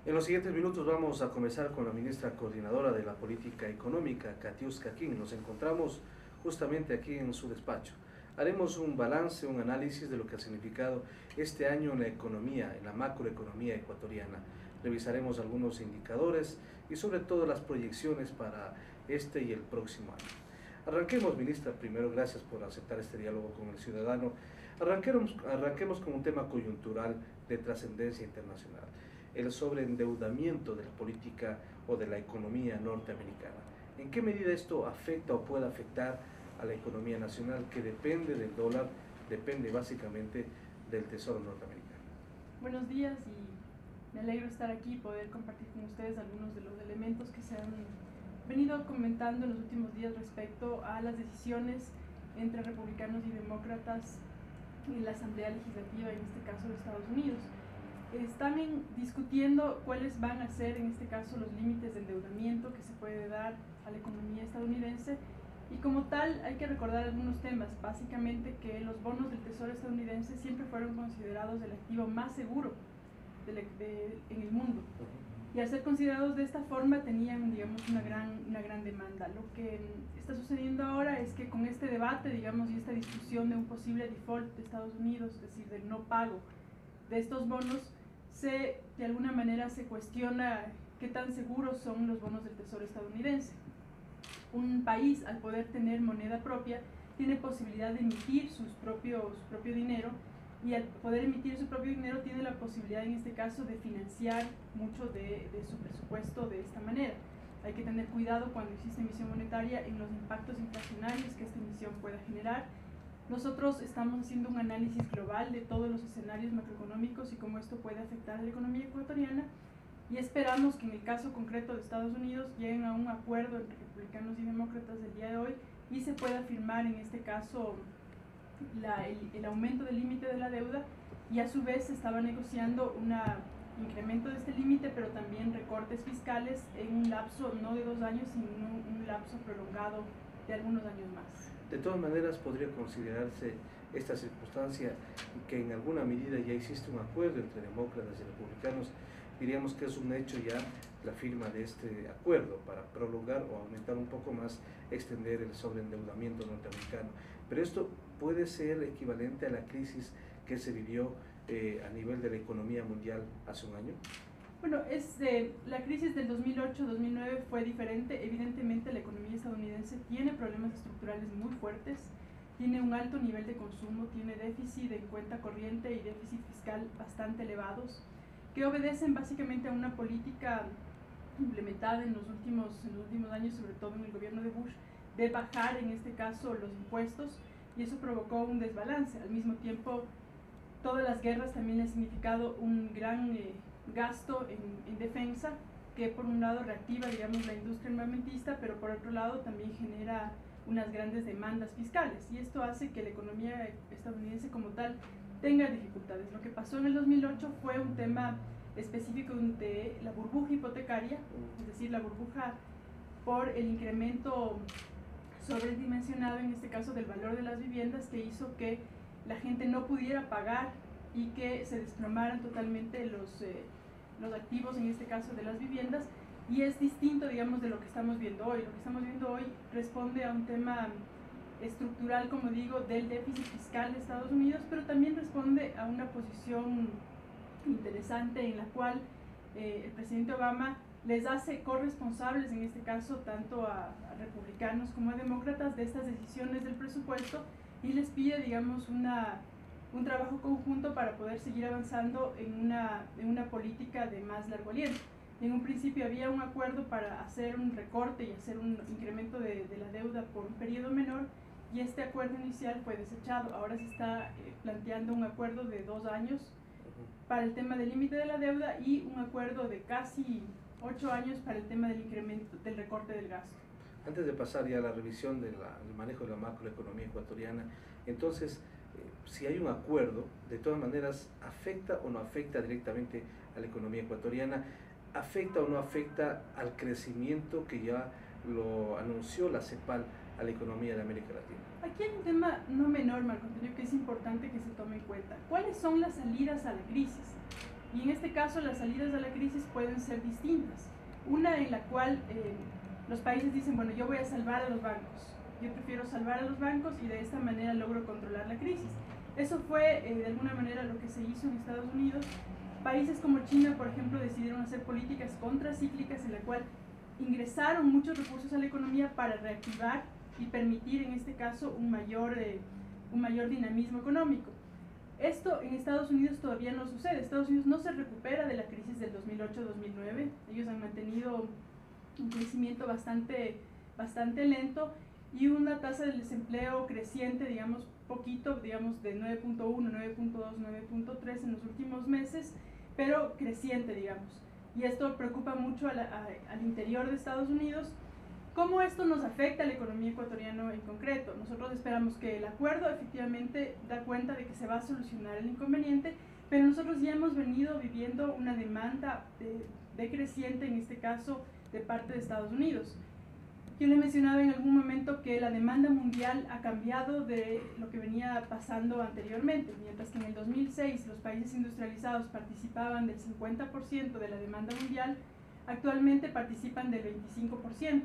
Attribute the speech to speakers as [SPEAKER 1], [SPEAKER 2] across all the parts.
[SPEAKER 1] En los siguientes minutos vamos a comenzar con la ministra coordinadora de la política económica, Katiuska King. Nos encontramos justamente aquí en su despacho. Haremos un balance, un análisis de lo que ha significado este año en la economía, en la macroeconomía ecuatoriana. Revisaremos algunos indicadores y sobre todo las proyecciones para este y el próximo año. Arranquemos, ministra, primero gracias por aceptar este diálogo con el ciudadano. Arranquemos con un tema coyuntural de trascendencia internacional, el sobreendeudamiento de la política o de la economía norteamericana. ¿En qué medida esto afecta o puede afectar a la economía nacional, que depende del dólar, depende básicamente del Tesoro norteamericano?
[SPEAKER 2] Buenos días, y me alegro estar aquí y poder compartir con ustedes algunos de los elementos que se han venido comentando en los últimos días respecto a las decisiones entre republicanos y demócratas en la Asamblea Legislativa, en este caso de Estados Unidos. Están discutiendo cuáles van a ser, en este caso, los límites de endeudamiento que se puede dar a la economía estadounidense, y como tal hay que recordar algunos temas, básicamente que los bonos del Tesoro estadounidense siempre fueron considerados el activo más seguro en el mundo, y al ser considerados de esta forma tenían, digamos, una gran demanda. Lo que está sucediendo ahora es que con este debate, digamos, y esta discusión de un posible default de Estados Unidos, es decir, del no pago de estos bonos, de alguna manera se cuestiona qué tan seguros son los bonos del Tesoro estadounidense. Un país, al poder tener moneda propia, tiene posibilidad de emitir su propio dinero, y al poder emitir su propio dinero tiene la posibilidad, en este caso, de financiar mucho de su presupuesto de esta manera. Hay que tener cuidado cuando existe emisión monetaria en los impactos inflacionarios que esta emisión pueda generar. Nosotros estamos haciendo un análisis global de todos los escenarios macroeconómicos y cómo esto puede afectar a la economía ecuatoriana, y esperamos que en el caso concreto de Estados Unidos lleguen a un acuerdo entre republicanos y demócratas el día de hoy y se pueda firmar, en este caso, el aumento del límite de la deuda, y a su vez se estaba negociando un incremento de este límite, pero también recortes fiscales en un lapso no de 2 años, sino un lapso prolongado de algunos años más.
[SPEAKER 1] De todas maneras, podría considerarse esta circunstancia que en alguna medida ya existe un acuerdo entre demócratas y republicanos. Diríamos que es un hecho ya la firma de este acuerdo para prolongar o aumentar un poco más, extender el sobreendeudamiento norteamericano. Pero esto puede ser equivalente a la crisis que se vivió a nivel de la economía mundial hace un año.
[SPEAKER 2] Bueno, la crisis del 2008-2009 fue diferente. Evidentemente la economía estadounidense tiene problemas estructurales muy fuertes, tiene un alto nivel de consumo, tiene déficit en cuenta corriente y déficit fiscal bastante elevados, que obedecen básicamente a una política implementada en los últimos años, sobre todo en el gobierno de Bush, de bajar, en este caso, los impuestos, y eso provocó un desbalance. Al mismo tiempo, todas las guerras también han significado un gran gasto en defensa, que por un lado reactiva, digamos, la industria armamentista, pero por otro lado también genera unas grandes demandas fiscales, y esto hace que la economía estadounidense como tal tenga dificultades. Lo que pasó en el 2008 fue un tema específico de la burbuja hipotecaria, es decir, la burbuja por el incremento sobredimensionado, en este caso, del valor de las viviendas, que hizo que la gente no pudiera pagar y que se desplomaran totalmente los activos, en este caso de las viviendas. Y es distinto, digamos, de lo que estamos viendo hoy. Lo que estamos viendo hoy responde a un tema estructural, como digo, del déficit fiscal de Estados Unidos, pero también responde a una posición interesante en la cual el presidente Obama les hace corresponsables, en este caso, tanto a republicanos como a demócratas, de estas decisiones del presupuesto, y les pide, digamos, un trabajo conjunto para poder seguir avanzando en una política de más largo aliento. En un principio había un acuerdo para hacer un recorte y hacer un incremento de la deuda por un periodo menor, y este acuerdo inicial fue desechado. Ahora se está planteando un acuerdo de 2 años para el tema del límite de la deuda y un acuerdo de casi 8 años para el tema del incremento del recorte del gasto.
[SPEAKER 1] Antes de pasar ya a la revisión del manejo de la macroeconomía ecuatoriana, entonces, si hay un acuerdo, de todas maneras, ¿afecta o no afecta directamente a la economía ecuatoriana? ¿Afecta o no afecta al crecimiento que ya lo anunció la CEPAL a la economía de América Latina?
[SPEAKER 2] Aquí hay un tema no menor, Marco Antonio, que es importante que se tome en cuenta. ¿Cuáles son las salidas a la crisis? Y en este caso las salidas a la crisis pueden ser distintas. Una en la cual los países dicen, bueno, yo voy a salvar a los bancos, yo prefiero salvar a los bancos y de esta manera logro controlar la crisis. Eso fue de alguna manera lo que se hizo en Estados Unidos. Países como China, por ejemplo, decidieron hacer políticas contracíclicas en la cual ingresaron muchos recursos a la economía para reactivar y permitir en este caso un mayor dinamismo económico. Esto en Estados Unidos todavía no sucede. Estados Unidos no se recupera de la crisis del 2008-2009. Ellos han mantenido un crecimiento bastante lento y una tasa de desempleo creciente, digamos, poquito, digamos, de 9.1, 9.2, 9.3 en los últimos meses, pero creciente, digamos. Y esto preocupa mucho al interior de Estados Unidos. ¿Cómo esto nos afecta a la economía ecuatoriana en concreto? Nosotros esperamos que el acuerdo efectivamente da cuenta de que se va a solucionar el inconveniente, pero nosotros ya hemos venido viviendo una demanda decreciente, en este caso, de parte de Estados Unidos. Yo le mencionaba en algún momento que la demanda mundial ha cambiado de lo que venía pasando anteriormente. Mientras que en el 2006 los países industrializados participaban del 50% de la demanda mundial, actualmente participan del 25%.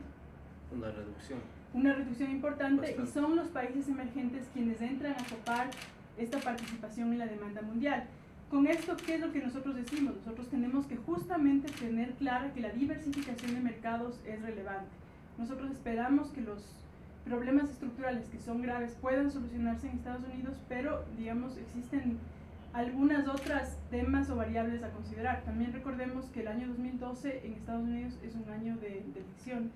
[SPEAKER 2] Una reducción importante. Bastante. Y son los países emergentes quienes entran a copar esta participación en la demanda mundial. Con esto, ¿qué es lo que nosotros decimos? Nosotros tenemos que justamente tener clara que la diversificación de mercados es relevante. Nosotros esperamos que los problemas estructurales que son graves puedan solucionarse en Estados Unidos, pero digamos existen algunas otras temas o variables a considerar. También recordemos que el año 2012 en Estados Unidos es un año de elecciones.